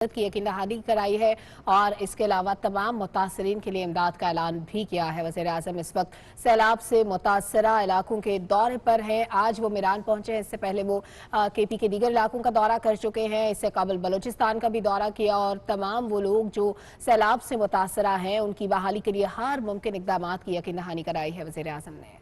की यकीन दहानी कराई है और इसके अलावा तमाम मुतासरीन के लिए इमदाद का ऐलान भी किया है। वज़ीर-ए-आज़म इस वक्त सैलाब से मुतासरा इलाकों के दौरे पर हैं। आज वो मीरान पहुंचे हैं। इससे पहले वो केपी के दीगर इलाकों का दौरा कर चुके हैं। इससे कबल बलूचिस्तान का भी दौरा किया और तमाम वो लोग जो सैलाब से मुतासरा हैं उनकी बहाली के लिए हर मुमकिन इक़दाम की यकीन दहानी कराई है वज़ीर-ए-आज़म ने।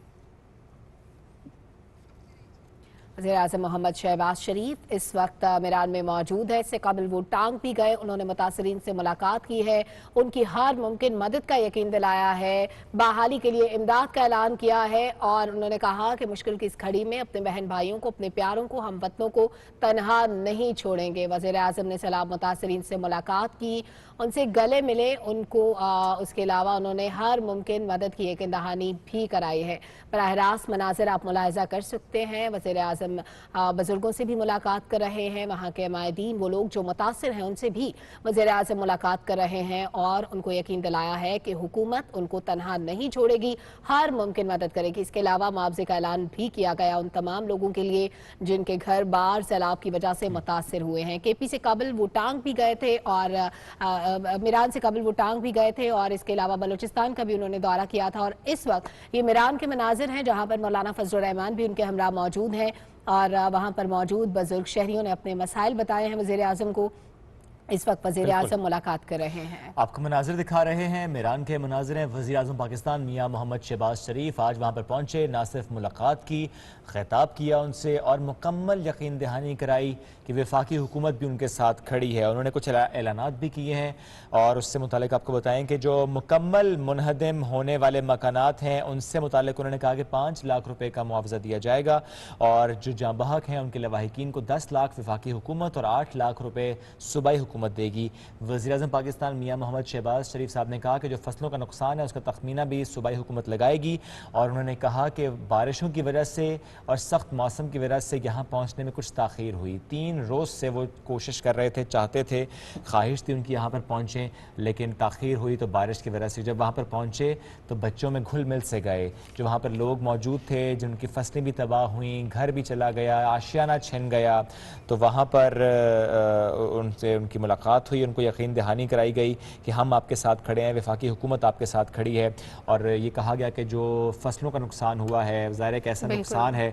वज़ीर-ए-आज़म मोहम्मद शहबाज शरीफ इस वक्त मीरान में मौजूद है। इससे कबल वो टांग भी गए, उन्होंने मुतासरीन से मुलाकात की है, उनकी हर मुमकिन मदद का यकीन दिलाया है, बहाली के लिए इमदाद का ऐलान किया है और उन्होंने कहा कि मुश्किल की इस घड़ी में अपने बहन भाइयों को, अपने प्यारों को, हम वतनों को तनहा नहीं छोड़ेंगे। वज़ीर-ए-आज़म ने सैलाब मुतासरीन से मुलाकात की, उनसे गले मिले, उनको उसके अलावा उन्होंने हर मुमकिन मदद की यकीन दहानी भी कराई है। बराह रास्त मनाज़िर आप मुलाहिज़ा कर सकते हैं। वज़ीर-ए-आज़म बुजुर्गों से भी मुलाकात कर रहे हैं, वहाँ के अमायदीन वो लोग जो मुतासिर हैं उनसे भी वज़ीर-ए-आज़म मुलाकात कर रहे हैं और उनको यकीन दिलाया है कि हुकूमत उनको तनहा नहीं छोड़ेगी, हर मुमकिन मदद करेगी। इसके अलावा मुआवजे का ऐलान भी किया गया उन तमाम लोगों के लिए जिनके घर बार सैलाब की वजह से मुतासिर हुए हैं। केपी से कबल वो टांग भी गए थे और मीरान से कबल वो टांग भी गए थे और इसके अलावा बलूचिस्तान का भी उन्होंने दौरा किया था और इस वक्त ये मीरान के मनाजिर हैं जहाँ पर मौलाना फजलुर रहमान भी उनके हमरा मौजूद हैं और वहाँ पर मौजूद बुजुर्ग शहरियों ने अपने मसाइल बताए हैं वज़ीर-ए-आज़म को। इस वक्त वज़ीर-ए-आज़म मुलाकात कर रहे हैं। आपको मनाजिर दिखा रहे हैं, मीरान के मनाजिर हैं। वज़ीर-ए-आज़म पाकिस्तान मियाँ मोहम्मद शहबाज शरीफ आज वहाँ पर पहुँचे, ना सिर्फ मुलाकात की, खिताब किया उनसे और मुकम्मल यकीन दहानी कराई कि वफाकी हुकूमत भी उनके साथ खड़ी है। उन्होंने कुछ ऐलानात भी किए हैं और उससे मुतालिक आपको बताएं कि जो मुकम्मल मुनहदम होने वाले मकानात हैं उनसे मुतालिक उन्होंने कहा कि 5 लाख रुपए का मुआवजा दिया जाएगा और जो जाँ बहक हैं उनके लवाहिकीन को 10 लाख वफाकी हुकूमत और 8 लाख रुपए सूबाई हुकूमत देगी। वज़ीर-ए-आज़म पाकिस्तान मियाँ मोहम्मद शहबाज शरीफ साहब ने कहा कि जो फसलों का नुकसान है उसका तखमीना भी सूबाई हुकूमत लगाएगी और उन्होंने कहा कि बारिशों की वजह से और सख्त मौसम की वजह से यहाँ पहुँचने में कुछ ताख़ीर हुई। 3 रोज़ से वो कोशिश कर रहे थे, चाहते थे, ख्वाहिश थी उनकी यहाँ पर पहुँचें, लेकिन ताख़ीर हुई तो बारिश की वजह से। जब वहाँ पर पहुँचे तो बच्चों में घुल मिल से गए। जो वहाँ पर लोग मौजूद थे जिनकी फसलें भी तबाह हुई, घर भी चला गया, आशियाना छिन गया, तो वहाँ पर उनसे उनकी मुलाकात हुई, उनको यकीन दहानी कराई गई कि हम आपके साथ खड़े हैं, वफाकी हुकूमत आपके साथ खड़ी है। और ये कहा गया कि जो फसलों का नुकसान हुआ है, ज़ाहिर एक ऐसा नुकसान है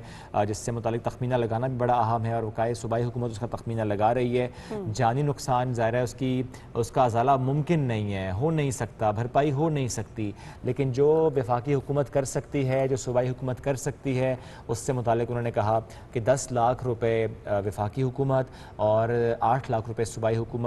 जिससे मुतालिक तखमीना लगाना भी बड़ा अहम है और वकाई सूबाई हुकूमत उसका तखमीना लगा रही है। जानी नुकसान ज़ाहिर है उसका अज़ाला मुमकिन नहीं है, हो नहीं सकता, भरपाई हो नहीं सकती, लेकिन जो वफाकी हुकूमत कर सकती है, जो सूबाई हुकूमत कर सकती है, उससे मुतालिक उन्होंने कहा कि 10 लाख रुपए वफाकी हुकूमत और 8 लाख रुपए सूबाई हुकूमत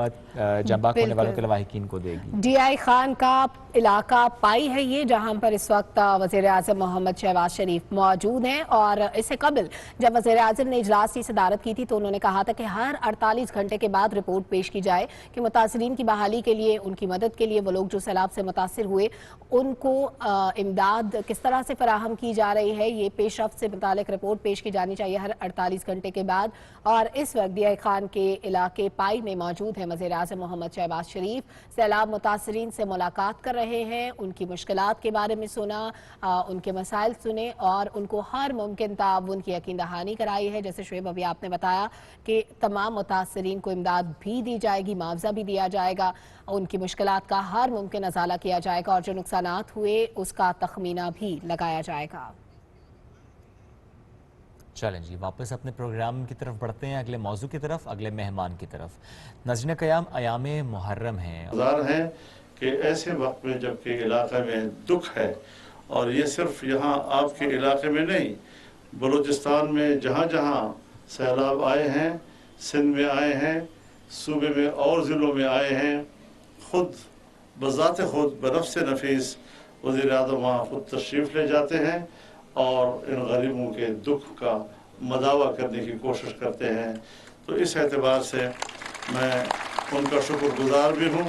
जंबाक होने वालों के लवाहिकीन को देगी। DI खान का इलाका पाई है ये, जहां पर इस वक्त वज़ीर-ए-आज़म मोहम्मद शहबाज शरीफ मौजूद हैं और इससे कबल जब वज़ीर-ए-आज़म ने इजलास की सदारत की थी तो उन्होंने कहा था कि हर 48 घंटे के बाद रिपोर्ट पेश की जाए कि मुतासरीन की बहाली के लिए, उनकी मदद के लिए, वो लोग जो सैलाब से मुतासिर हुए उनको इमदाद किस तरह से फराहम की जा रही है, ये पेशरफ्त से मुतालिक रिपोर्ट पेश की जानी चाहिए हर 48 घंटे के बाद। और इस वक्त DI खान के इलाके पाई में मौजूद हैं वज़ीर-ए-आज़म मोहम्मद शहबाज शरीफ। सैलाब मुतासरीन से मुलाकात कर रहे हैं, उनकी मुश्किलात के बारे में सुना, उनके मसाइल सुने और उनको हर मुमकिन ताउन की यकीन दहानी कराई है। जैसे शुएब अभी आपने बताया कि तमाम मुतासरीन को इमदाद भी दी जाएगी, मुआवजा भी दिया जाएगा, उनकी मुश्किलात का हर मुमकिन अज़ाला किया जाएगा और जो नुकसानात हुए उसका तखमीना भी लगाया जाएगा। चलें जी, वापस अपने प्रोग्राम की तरफ बढ़ते हैं, अगले मौजू की तरफ, अगले मेहमान की तरफ। नाज़रीन क़याम, अयामे मुहर्रम हैं कि ऐसे वक्त में जबकि इलाके में दुख है और ये सिर्फ यहाँ आपके इलाके में नहीं, बलूचिस्तान में जहाँ जहाँ सैलाब आए हैं, सिंध में आए हैं, सूबे में और ज़िलों में आए हैं, खुद बज़ात खुद बनफ्स नफीस वज़ीर-ए-आज़म वहाँ खुद तशरीफ़ ले जाते हैं और इन गरीबों के दुख का मदावा करने की कोशिश करते हैं। तो इस एतबार से मैं उनका शुक्रगुज़ार भी हूँ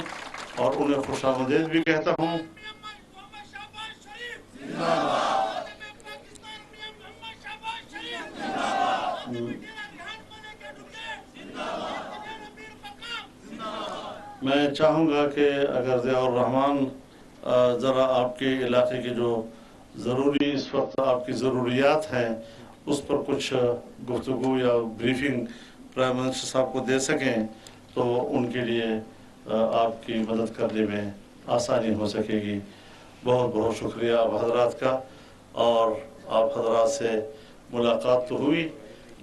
और उन्हें खुशामदीद भी कहता हूँ। मैं चाहूँगा कि अगर ज़ियाउर रहमान ज़रा आपके इलाके की जो ज़रूरी इस वक्त आपकी ज़रूरियात हैं उस पर कुछ गुफ्तगू या ब्रीफिंग प्राइम मिनिस्टर साहब को दे सकें तो تو ان کے لیے آپ کی مدد کرنے میں آسانی ہو سکے گی. بہت بہت شکریہ آپ حضرات کا. اور آپ حضرات سے ملاقات تو ہوئی،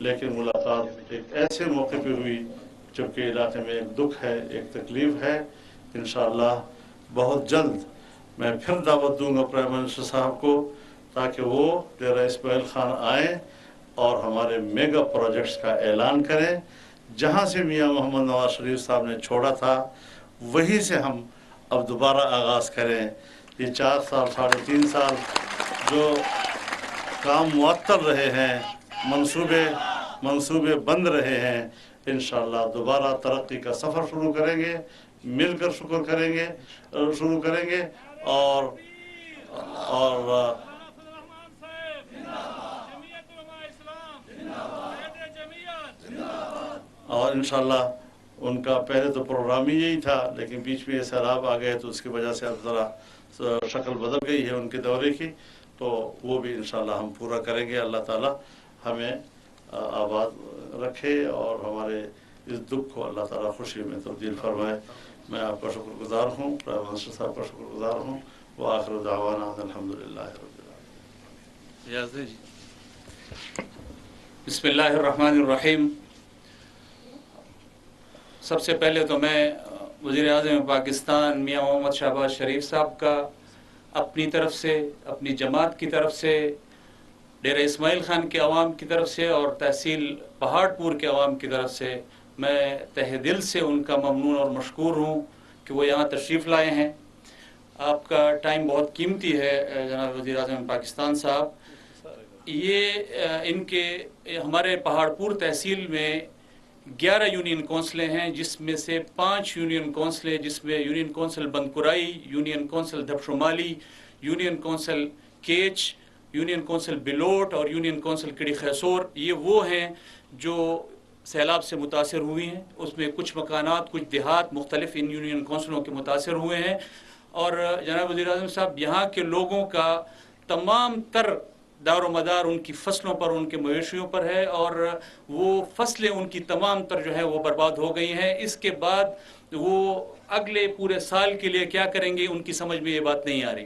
لیکن ملاقات ایک ایسے موقع پہ ہوئی جبکہ علاقے میں ایک دکھ ہے، ایک تکلیف ہے. انشاءاللہ بہت جلد میں پھر دعوت دوں گا پرائم منسٹر صاحب کو تاکہ وہ ڈیرہ اسماعیل خان آئیں اور ہمارے میگا پروجیکٹس کا اعلان کریں. جہاں سے میاں محمد نواز شریف صاحب نے چھوڑا تھا وہیں سے ہم اب دوبارہ آغاز کریں. یہ 4 سال 3.5 سال جو کام معطل رہے ہیں، منصوبے بند رہے ہیں، انشاءاللہ دوبارہ ترقی کا سفر شروع کریں گے، مل کر شروع کریں گے اور انشاءاللہ ان کا پہلے تو پروگرام ہی یہی تھا، لیکن بیچ میں یہ سیلاب آ گئے تو اس کی وجہ سے اب ذرا شکل بدل گئی ہے ان کے دورے کی. تو وہ بھی انشاءاللہ ہم پورا کریں گے. اللہ تعالی ہمیں آباد رکھے اور ہمارے اس دکھ کو اللہ تعالی خوشی میں تبدیل فرمائے. میں آپ کا شکر گزار ہوں، پرائم منسٹر صاحب کا شکر گزار ہوں. وآخر دعوانا الحمدللہ رب العالمین. بسم اللہ الرحمن الرحیم. سب سے پہلے تو میں وزیر اعظم پاکستان میاں محمد شہباز شریف صاحب کا اپنی طرف سے، اپنی جماعت کی طرف سے، ڈیرہ اسماعیل خان کے عوام کی طرف سے اور تحصیل پہاڑ پور کے عوام کی طرف سے میں تہ دل سے ان کا ممنون اور مشکور ہوں کہ وہ یہاں تشریف لائے ہیں. آپ کا ٹائم بہت قیمتی ہے جناب وزیر اعظم پاکستان صاحب. یہ ہمارے پہاڑ پور تحصیل میں 11 یونین کونسلیں ہیں، جس میں سے 5 یونین کونسلیں، جس میں یونین کونسل بندکرائی، یونین کونسل دھب شمالی، union council catch, union council bloat اور یونین کونسل کڑی خیسور، یہ وہ ہیں جو سیلاب سے متاثر ہوئی ہیں. اس میں کچھ مکانات، کچھ دیہات مختلف ان یونین کونسلوں کے متاثر ہوئے ہیں. اور جناب وزیر اعظم صاحب، یہاں کے لوگوں کا تمام تر دار و مدار ان کی فصلوں پر، ان کے مویشیوں پر ہے، اور وہ فصلیں ان کی تمام تر جو ہے وہ برباد ہو گئی ہیں. اس کے بعد وہ اگلے پورے سال کے لیے کیا کریں گے، ان کی سمجھ میں یہ بات نہیں آ رہی.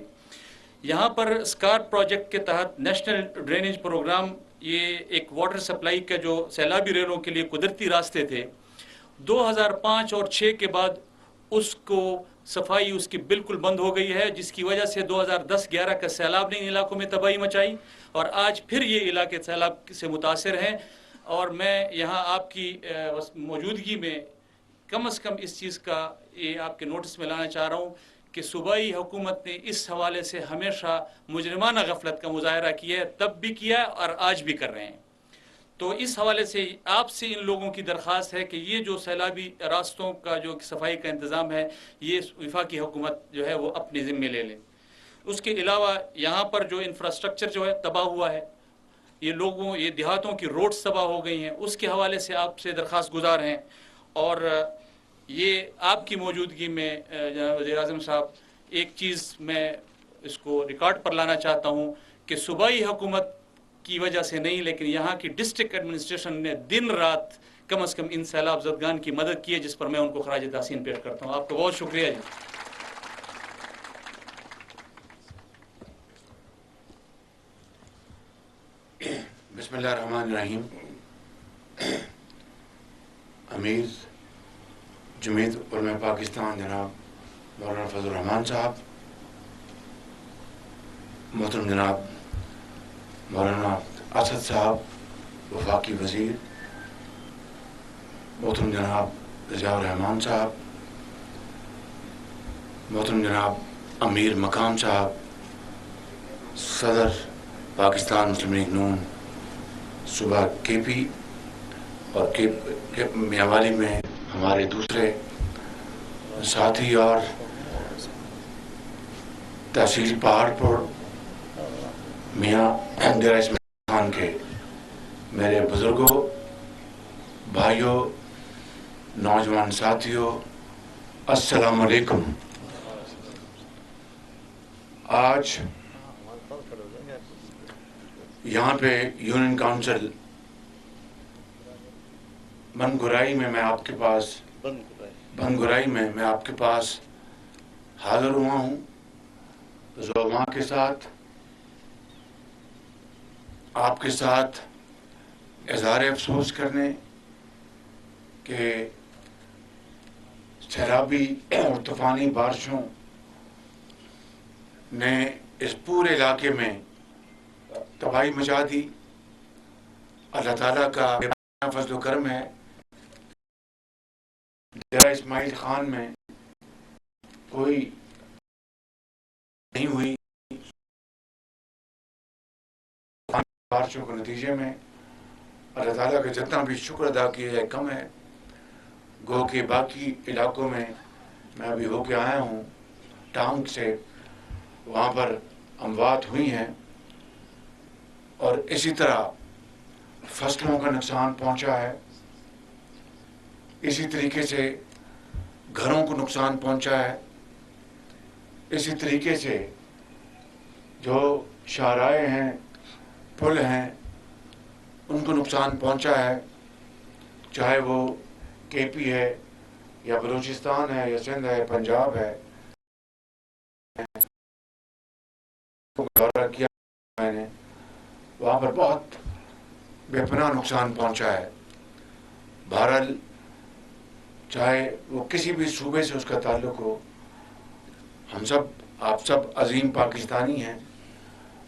یہاں پر اسکارپ پروجیکٹ کے تحت نیشنل ڈرینیج پروگرام، یہ ایک واٹر سپلائی کا جو سیلابی ریلوں کے لیے قدرتی راستے تھے، 2005 اور 6 کے بعد اس کو صفائی اس کی بالکل بند ہو گئی ہے، جس کی وجہ سے 2010-11 کا سیلاب نے ان علاقوں میں تباہی مچائی اور آج پھر یہ علاقے سیلاب سے متاثر ہیں. اور میں یہاں آپ کی موجودگی میں کم از کم اس چیز کا یہ آپ کے نوٹس میں لانا چاہ رہا ہوں کہ صوبائی حکومت نے اس حوالے سے ہمیشہ مجرمانہ غفلت کا مظاہرہ کیا ہے، تب بھی کیا ہے اور آج بھی کر رہے ہیں. تو اس حوالے سے آپ سے ان لوگوں کی درخواست ہے کہ یہ جو سیلابی راستوں کا جو صفائی کا انتظام ہے، یہ وفاقی حکومت جو ہے وہ اپنے ذمے لے لے. اس کے علاوہ یہاں پر جو انفراسٹرکچر جو ہے تباہ ہوا ہے، یہ دیہاتوں کی روڈز تباہ ہو گئی ہیں، اس کے حوالے سے آپ سے درخواست گزار ہیں. اور یہ آپ کی موجودگی میں جناب وزیر اعظم صاحب، ایک چیز میں اس کو ریکارڈ پر لانا چاہتا ہوں کہ صوبائی حکومت کی وجہ سے نہیں، لیکن یہاں کی ڈسٹرکٹ ایڈمنسٹریشن نے دن رات کم از کم ان سیلاب زدگان کی مدد کی ہے، جس پر میں ان کو خراج تحسین پیش کرتا ہوں. آپ کو بہت شکریہ جی. بسم اللہ الرحمن الرحیم. امیر جمعیت علماء پاکستان جناب مولانا فضل الرحمان صاحب، محترم جناب مولانا اسد صاحب وفاقی وزیر، محترم جناب ضیاء الرحمان صاحب، محترم جناب امیر مقام صاحب، صدر پاکستان مسلم لیگ نون صوبہ کے پی اور میاوالی میں ہمارے دوسرے ساتھی اور تحصیل پہاڑ پور میاں ڈیرہ اسماعیل خان کے میرے بزرگوں، بھائیوں، نوجوان ساتھیوں، السلام علیکم. آج یہاں پہ یونین کونسل بندکرائی میں میں آپ کے پاس बंदगुराई में मैं आपके पास हाजिर हुआ हूँ ज़ोमा के साथ, आपके साथ इज़हार अफसोस करने के सैलाबी और तूफ़ानी बारिशों ने इस पूरे इलाके में तबाही मचा दी। अल्लाह ताला का फजल करम है, डेरा इस्माइल खान में कोई नहीं हुई। बारिशों के नतीजे में अल्लाह ताला का जितना भी शुक्र अदा किया जाए कम है। गो के बाकी इलाकों में मैं अभी होके आया हूँ टांग से, वहाँ पर अमवात हुई हैं और इसी तरह फसलों का नुकसान पहुँचा है, इसी तरीके से घरों को नुकसान पहुँचा है, इसी तरीके से जो शाहराएँ हैं, पुल हैं, उनको नुकसान पहुँचा है, चाहे वो केपी है या बलूचिस्तान है या सिंध है, पंजाब है। दौरा किया मैंने, वहाँ पर बहुत बेपनाह नुकसान पहुँचा है। बहरहाल चाहे वो किसी भी सूबे से उसका ताल्लुक हो, हम सब आप सब अजीम पाकिस्तानी हैं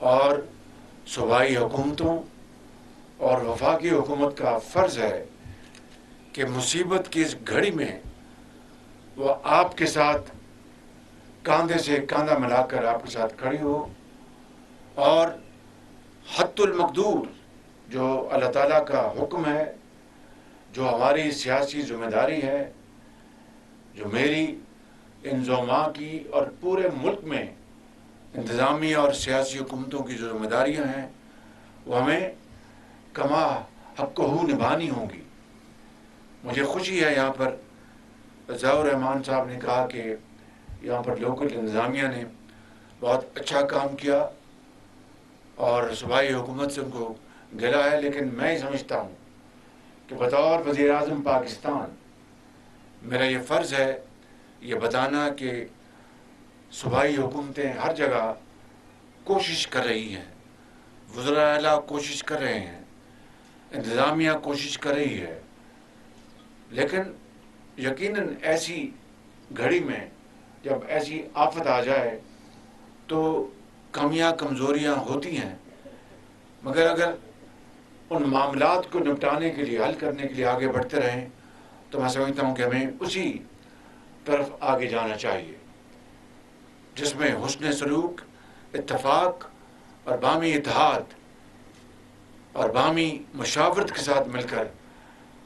और सूबाई हुकूमतों और वफाकी हुकूमत का फ़र्ज़ है कि मुसीबत की इस घड़ी में वो आपके साथ कांधे से कांधा मिलाकर आपके साथ खड़ी हो और हद्दुल मक़दूर जो अल्लाह ताला का हुक्म है, जो हमारी सियासी ज़िम्मेदारी है, जो मेरी इंज़ोमा की और पूरे मुल्क में इंतज़ामी और सियासी हुकूमतों की जो ज़िम्मेदारियाँ हैं वो हमें कमा हक़्क़हू निभानी होंगी। मुझे खुशी है यहाँ पर ज़ाउर रहमान साहब ने कहा कि यहाँ पर लोकल इंतज़ामिया ने बहुत अच्छा काम किया और सूबाई हुकूमत से उनको गिला है, लेकिन मैं समझता हूँ कि बतौर वज़ीर-ए-आज़म पाकिस्तान मेरा ये फ़र्ज़ है ये बताना कि सूबाई हुकूमतें हर जगह कोशिश कर रही हैं, वज़ीर आला कोशिश कर रहे हैं, इंतज़ामिया कोशिश कर रही है, लेकिन यकीनन ऐसी घड़ी में जब ऐसी आफत आ जाए तो कमियां कमज़ोरियां होती हैं, मगर अगर उन मामलात को निपटाने के लिए, हल करने के लिए आगे बढ़ते रहें तो मैं समझता हूँ कि हमें उसी तरफ आगे जाना चाहिए जिसमें हुस्न सलूक, इत्तफाक और बामी इत्तेहाद और बामी मशावरत के साथ मिलकर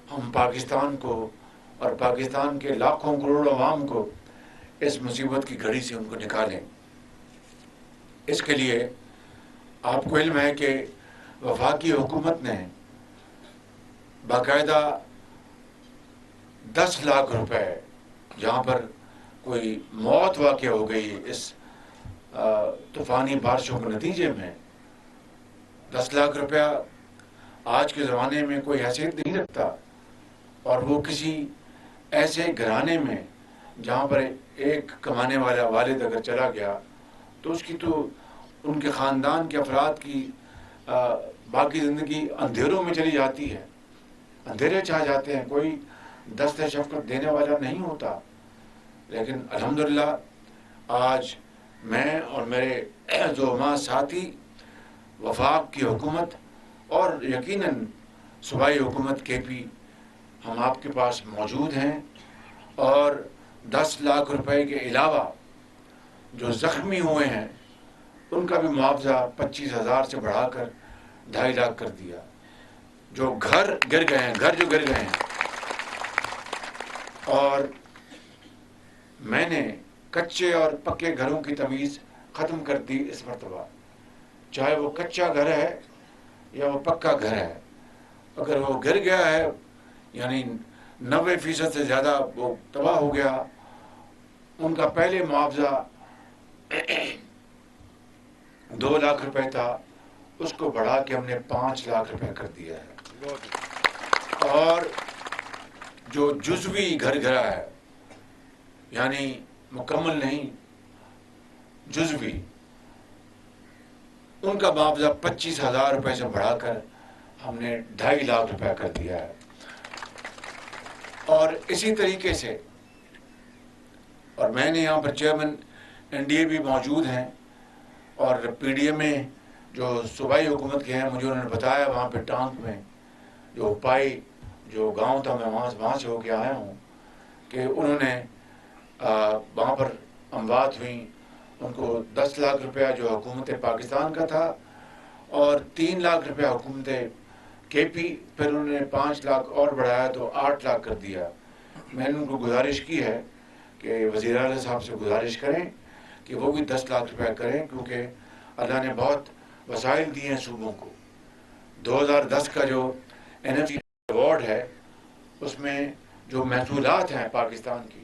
हम पाकिस्तान को और पाकिस्तान के लाखों करोड़ों अवाम को इस मुसीबत की घड़ी से उनको निकालें। इसके लिए आपको इल्म है कि वफाकी हुकूमत ने बाकायदा 10 लाख रुपए, जहाँ पर कोई मौत वाक़या हो गई इस तूफ़ानी बारिशों के नतीजे में, 10 लाख रुपया आज के ज़माने में कोई हैसियत नहीं रखता और वो किसी ऐसे घराने में जहाँ पर एक कमाने वाला वालिद अगर चला गया तो उसकी तो उनके ख़ानदान के अफराद की बाकी ज़िंदगी अंधेरों में चली जाती है, अंधेरे छा जाते हैं, कोई दस्ते शफ़क़त देने वाला नहीं होता। लेकिन अल्हम्दुलिल्लाह आज मैं और मेरे ज़ोमा साथी वफाक की हुकूमत और यकीनन सूबाई हुकूमत के भी हम आपके पास मौजूद हैं और 10 लाख रुपए के अलावा जो ज़ख्मी हुए हैं उनका भी मुआवजा 25,000 से बढ़ाकर 2.5 लाख कर दिया। जो घर गिर गए हैं, घर जो गिर गए हैं, और मैंने कच्चे और पक्के घरों की तमीज़ ख़त्म कर दी इस मरतबा, चाहे वो कच्चा घर है या वो पक्का घर है। अगर वो गिर गया है यानी 90% से ज़्यादा वो तबाह हो गया, उनका पहले मुआवजा 2 लाख रुपए था, उसको बढ़ा के हमने 5 लाख रुपए कर दिया है। और जो जुज़वी घर गिरा है یعنی مکمل نہیں جزوی، ان کا معاوضہ 25,000 روپے سے بڑھا کر ہم نے 2.5 لاکھ روپے کر دیا ہے. اور اسی طریقے سے، اور میں نے یہاں پر چیئرمین NDA بھی موجود ہیں، اور PDM میں جو صوبائی حکومت کے ہیں، مجھے انہوں نے بتایا وہاں پہ ٹانک میں جو پائی جو گاؤں تھا، میں وہاں سے ہو کے آیا ہوں، کہ انہوں نے وہاں پر اموات ہوئیں، ان کو 10 لاکھ روپیہ جو حکومت پاکستان کا تھا اور 3 لاکھ روپیہ حکومت KP، پھر انہوں نے 5 لاکھ اور بڑھایا تو 8 لاکھ کر دیا. میں نے ان کو گزارش کی ہے کہ وزیر اعلیٰ صاحب سے گزارش کریں کہ وہ بھی 10 لاکھ روپیہ کریں، کیونکہ اللہ نے بہت وسائل دیے ہیں صوبوں کو. 2010 کا جو NFC ایوارڈ ہے، اس میں جو محصولات ہیں پاکستان کی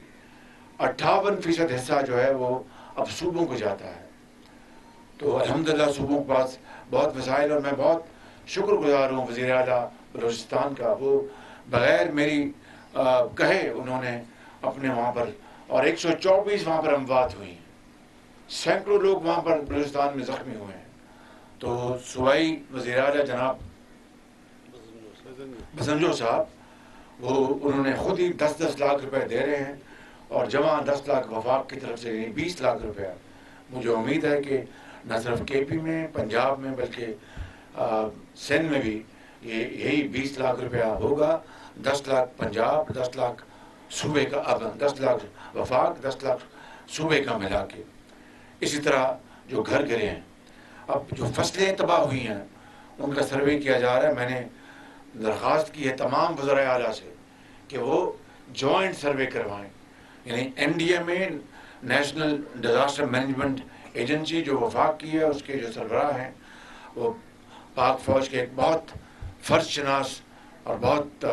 58% حصہ جو ہے وہ اب صوبوں کو جاتا ہے. تو الحمدللہ صوبوں کے پاس بہت وسائل، اور میں بہت شکر گزار ہوں وزیر اعلیٰ بلوچستان کا. وہ بغیر میری کہے انہوں نے اپنے وہاں پر، اور 124 وہاں پر اموات ہوئی ہیں، سینکڑوں لوگ وہاں پر بلوچستان میں زخمی ہوئے ہیں. تو صوبائی وزیر اعلیٰ جناب بزنجو صاحب، وہ انہوں نے خود ہی 10 لاکھ روپے دے رہے ہیں، اور جمع 10 لاکھ وفاق کی طرف سے، یعنی 20 لاکھ روپیہ. مجھے امید ہے کہ نہ صرف KP میں، پنجاب میں، بلکہ سندھ میں بھی یہی 20 لاکھ روپیہ ہوگا. 10 لاکھ پنجاب، 10 لاکھ صوبے کا، اب 10 لاکھ وفاق، 10 لاکھ صوبے کا ملا کے. اسی طرح جو گھر گرے ہیں، اب جو فصلیں تباہ ہوئی ہیں ان کا سروے کیا جا رہا ہے. میں نے درخواست کی ہے تمام وزرائے اعلیٰ سے کہ وہ جوائنٹ سروے کروائیں. یعنی NDA میں نیشنل ڈیزاسٹر مینجمنٹ ایجنسی جو وفاق کی ہے، اس کے جو سربراہ ہیں وہ پاک فوج کے ایک بہت فرض شناس اور بہت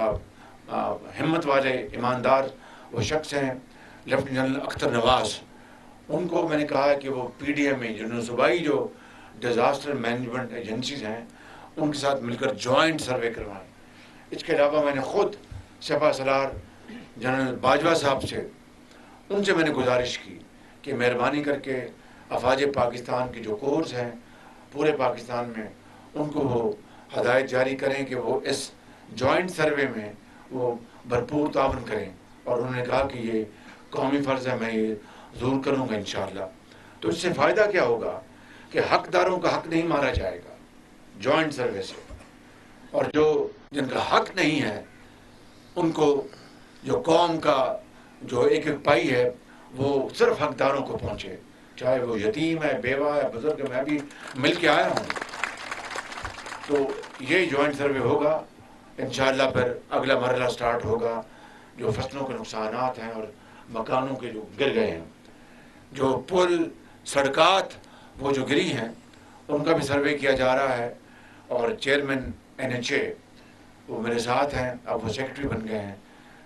ہمت والے ایماندار وہ شخص ہیں، لیفٹیننٹ جنرل اختر نواز. ان کو میں نے کہا کہ وہ PDM میں جو صوبائی جو ڈیزاسٹر مینجمنٹ ایجنسیز ہیں ان کے ساتھ مل کر جوائنٹ سروے کروائیں. اس کے علاوہ میں نے خود سپہ سالار جنرل باجوہ صاحب سے، ان سے میں نے گزارش کی کہ مہربانی کر کے افواج پاکستان کی جو کورس ہیں پورے پاکستان میں، ان کو وہ ہدایت جاری کریں کہ وہ اس جوائنٹ سروے میں وہ بھرپور تعاون کریں. اور انہوں نے کہا کہ یہ قومی فرض ہے، میں یہ ضرور کروں گا انشاءاللہ. تو اس سے فائدہ کیا ہوگا کہ حقداروں کا حق نہیں مارا جائے گا جوائنٹ سروے سے، اور جو جن کا حق نہیں ہے ان کو، جو قوم کا جو ایک پائی ہے، وہ صرف حقداروں کو پہنچے، چاہے وہ یتیم ہے، بیوہ ہے، بزرگ ہے. میں بھی مل کے آیا ہوں. تو یہ جوائنٹ سروے ہوگا انشاءاللہ. پھر اگلا مرحلہ سٹارٹ ہوگا، جو فصلوں کے نقصانات ہیں اور مکانوں کے جو گر گئے ہیں، جو پل سڑکات وہ جو گری ہیں ان کا بھی سروے کیا جا رہا ہے. اور چیئرمین NHA وہ میرے ساتھ ہیں، اب وہ سیکرٹری بن گئے ہیں.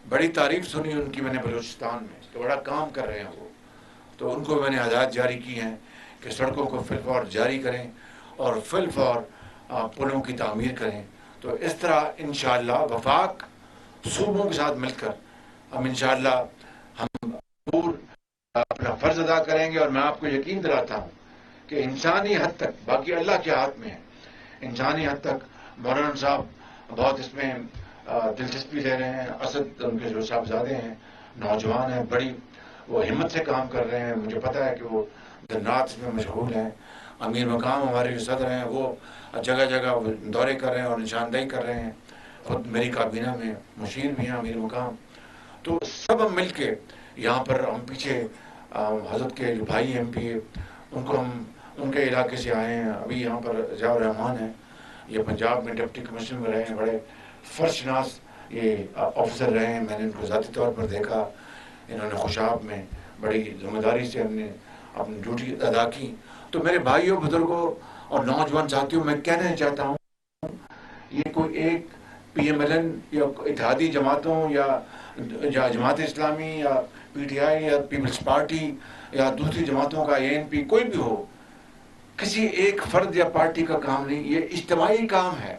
بڑی تعریف سنی ان کی میں نے بلوچستان میں کہ بڑا کام کر رہے ہیں وہ. تو ان کو میں نے ہدایت جاری کی ہیں کہ سڑکوں کو فی الفور جاری کریں اور فی الفور پلوں کی تعمیر کریں. تو اس طرح انشاءاللہ وفاق صوبوں کے ساتھ مل کر ہم انشاءاللہ ہم اپنا فرض ادا کریں گے. اور میں آپ کو یقین دلاتا ہوں کہ انسانی حد تک، باقی اللہ کے ہاتھ میں ہے، انسانی حد تک مولانا صاحب بہت اس میں دلچسپی لے رہے ہیں. اسد ان کے جو صاحبزادے ہیں، نوجوان ہیں، بڑی وہ ہمت سے کام کر رہے ہیں. مجھے پتہ ہے کہ وہ دنات میں مشغول ہیں. امیر مقام ہمارے جو صدر ہیں وہ جگہ جگہ دورے کر رہے ہیں اور نشاندہی کر رہے ہیں. خود میری کابینہ میں مشیر بھی ہیں امیر مقام. تو سب ہم مل کے یہاں پر ہم پیچھے حضرت کے جو بھائی MP ان کو ہم ان کے علاقے سے آئے ہیں. ابھی یہاں پر ضیاء الرحمان ہیں، یہ پنجاب میں ڈپٹی کمشنر میں رہے ہیں، بڑے فرض شناس یہ آفیسر رہے ہیں. میں نے ان کو ذاتی طور پر دیکھا، انہوں نے خوشاب میں بڑی ذمہ داری سے ہم نے اپنی ڈیوٹی ادا کی. تو میرے بھائیوں، بزرگوں اور نوجوان ساتھیوں، میں کہنا چاہتا ہوں یہ کوئی ایک PMLN یا اتحادی جماعتوں یا جماعت اسلامی یا PTI یا پیپلز پارٹی یا دوسری جماعتوں کا ANP کوئی بھی ہو، کسی ایک فرد یا پارٹی کا کام نہیں. یہ اجتماعی کام ہے،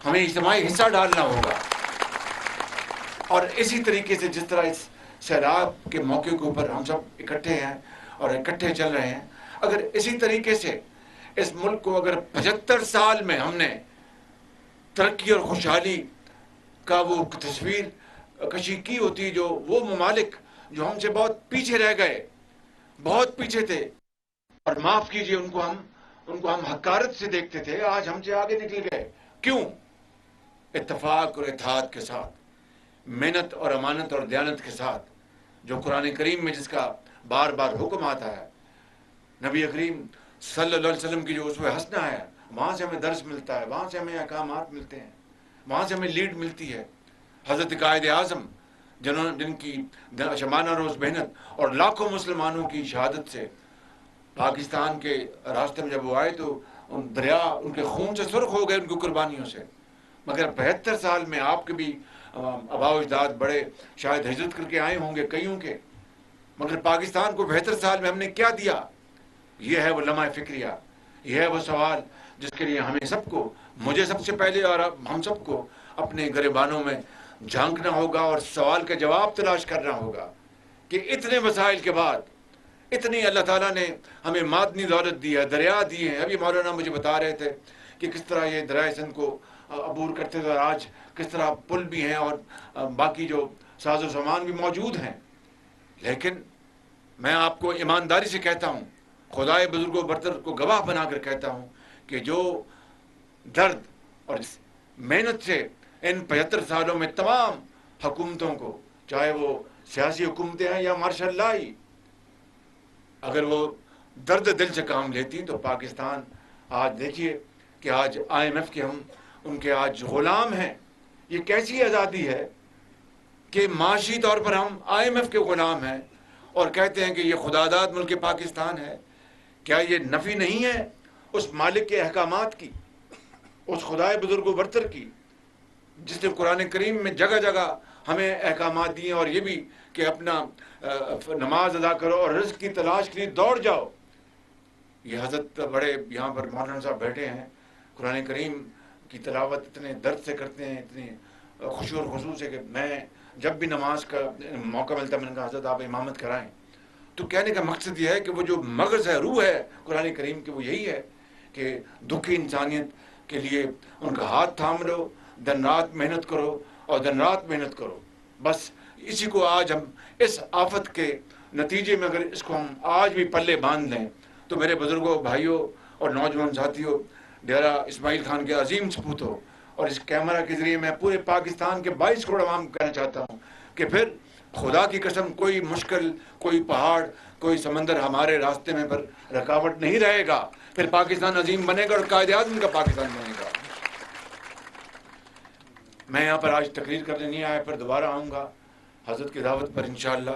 ہمیں اجتماعی حصہ ڈالنا ہوگا. اور اسی طریقے سے جس طرح اس सैलाब के मौके के ऊपर हम सब इकट्ठे हैं और इकट्ठे चल रहे हैं। अगर इसी तरीके से इस मुल्क को अगर 75 साल में हमने तरक्की और खुशहाली का वो तस्वीर कशी की होती, जो वो ममालिक जो हमसे बहुत पीछे रह गए, बहुत पीछे थे, और माफ कीजिए उनको हम हकारत से देखते थे, आज हमसे आगे निकल गए। क्यों? इत्तफाक और इत्तेहाद के साथ, मेहनत और अमानत और दयानत के साथ, जो कुरान करीम में जिसका बार बार हुक्म आता है, नबी करीम सल्लल्लाहु अलैहि वसल्लम की जो उसमें हंसना है, वहाँ से हमें दर्स मिलता है, वहाँ से हमें अहकामात मिलते हैं, वहाँ से हमें लीड मिलती है। हज़रत कायद आज़म जिनकी शमाना रोज़ मेहनत और लाखों मुसलमानों की शहादत से पाकिस्तान के रास्ते में जब वो आए तो उन दरिया उनके खून से सुर्ख हो गए, उनकी कुर्बानियों से। मगर 72 साल में आपके भी आबाओ अजदाद बड़े शायद हिजरत करके आए होंगे कईयों के, मगर पाकिस्तान को 72 साल में हमने क्या दिया? ये है वो लम्हा फिक्रिया, ये है वो सवाल जिसके लिए हमें सबको, मुझे सबसे पहले और हम सबको अपने गिरबानों में झांकना होगा और सवाल का जवाब तलाश करना होगा कि इतने मसाइल के बाद, इतनी अल्लाह ताला ने हमें मादनी दौलत दी है, दरिया दिए हैं। अभी मौलाना मुझे बता रहे थे कि किस तरह ये दरिया सिंध को अबूर करते थे, और आज किस तरह पुल भी हैं और बाकी जो साजो सामान भी मौजूद हैं। लेकिन मैं आपको ईमानदारी से कहता हूँ, खुदाए बुजुर्गों बरतर को गवाह बनाकर कहता हूँ कि जो दर्द और मेहनत से इन 75 सालों में तमाम हुकूमतों को, चाहे वो सियासी हुकूमतें हैं या मार्शल लॉ, अगर वो दर्द दिल से काम लेती तो पाकिस्तान आज देखिए कि आज IMF के हम उनके आज गुलाम हैं। ये कैसी आज़ादी है कि माशी तौर पर हम IMF के गुलाम हैं और कहते हैं कि ये खुदादाद मुल्क पाकिस्तान है। क्या ये नफ़ी नहीं है उस मालिक के अहकामात की, उस खुदाए बुजुर्ग बरतर की, जिसने कुरान करीम में जगह जगह हमें अहकामात दिए, और ये भी कि अपना नमाज अदा करो और रिज़्क़ की तलाश के लिए दौड़ जाओ। ये हज़रत बड़े यहाँ पर मौलाना साहब बैठे हैं, कुरान करीम की तिलावत इतने दर्द से करते हैं, इतनी खुशी और खुशूस है कि मैं जब भी नमाज का मौका मिलता है मैंने कहा हज़रत आप इमामत कराएं। तो कहने का मकसद ये है कि वो जो मगज़ है, रूह है कुरान करीम की, वो यही है कि दुखी इंसानियत के लिए उनका हाथ थाम लो, दिन रात मेहनत करो और दिन रात मेहनत करो। बस इसी को आज हम इस आफत के नतीजे में अगर इसको हम आज भी पल्ले बांध लें तो मेरे बुजुर्गों, भाइयों और नौजवान साथियों, डेरा इस्माइल खान के अजीम सपूतों, और इस कैमरा के ज़रिए मैं पूरे पाकिस्तान के 22 करोड़ आवाम को कहना चाहता हूँ कि फिर खुदा की कसम कोई मुश्किल, कोई पहाड़, कोई समंदर हमारे रास्ते में पर रुकावट नहीं रहेगा। फिर पाकिस्तान अजीम बनेगा और कायदे आज़म का पाकिस्तान बनेगा। मैं यहाँ पर आज तकरीर करने नहीं आया, पर दोबारा आऊँगा हज़रत की दावत पर इंशाअल्लाह।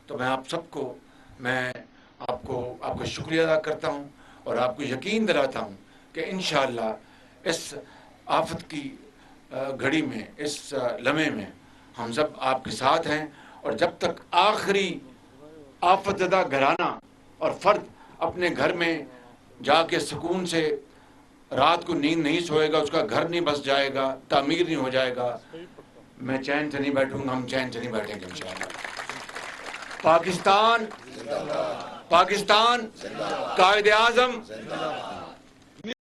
तो मैं आप सबको, मैं आपको शुक्रिया अदा करता हूँ और आपको यकीन दिलाता हूँ कि इंशाअल्लाह इस आफत की घड़ी में, इस लम्हे में हम सब आपके साथ हैं। और जब तक आखिरी आफतज़दा घराना और फ़र्द अपने घर में जाके सुकून से रात को नींद नहीं सोएगा, उसका घर नहीं बस जाएगा, तामीर नहीं हो जाएगा, मैं चैन से नहीं बैठूंगा, हम चैन से नहीं बैठेंगे इंशाअल्लाह। पाकिस्तान, कायद आज़म